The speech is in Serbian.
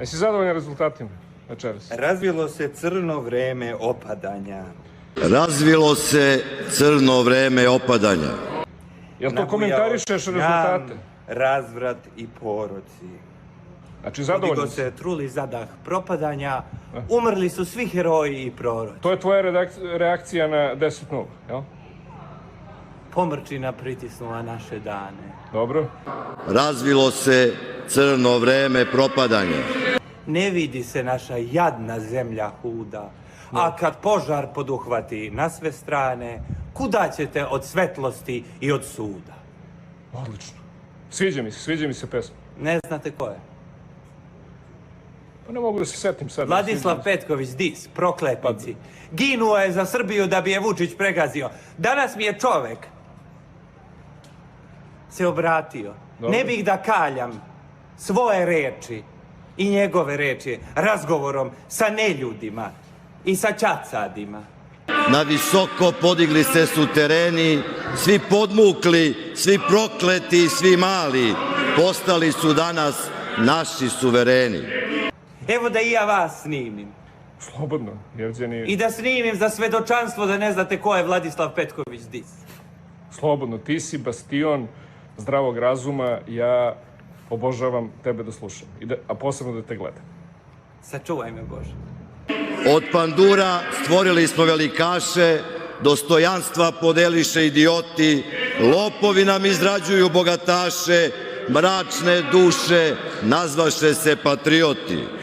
Jesi zadovoljan rezultatima večeras? Razvilo se crno vreme opadanja. Razvilo se crno vreme opadanja. Jel to komentarišeš rezultate? Razvrat i poroci. Znači, zadovoljan Podigo si. se truli zadah propadanja, umrli su svi heroji i proroci. To je tvoja reakcija na 10:0, jel? Pomrčina pritisnula naše dane. Dobro. Razvilo se crno vreme propadanja. Ne vidi se naša jadna zemlja huda, a kad požar poduhvati na sve strane, kuda ćete od svetlosti i od suda? Odlično. Sviđa mi se pesma. Ne znate ko je? Pa ne mogu da se setim sad. Vladislav Petković, dis, prokletnici. Ginuo je za Srbiju da bi je Vučić pregazio. Danas mi je čovek se obratio. Dobro. Ne bih da kaljam svoje reči i njegove reči razgovorom sa neljudima i sa ćacadima. Na visoko podigli se sutereni, svi podmukli, svi prokleti, svi mali, postali su danas naši suvereni. Evo da i ja vas snimim. Slobodno, Jevđeni. I da snimim za svedočanstvo da ne znate ko je Vladislav Petković, dis. Slobodno, ti si bastion zdravog razuma, ja obožavam tebe da slušam, a posebno da te gledam. Sačuvaj me, Bože. Od pandura stvorili smo velikaše, dostojanstva podeliše idioti, lopovi nam izrađuju bogataše, mračne duše nazvaše se patrioti.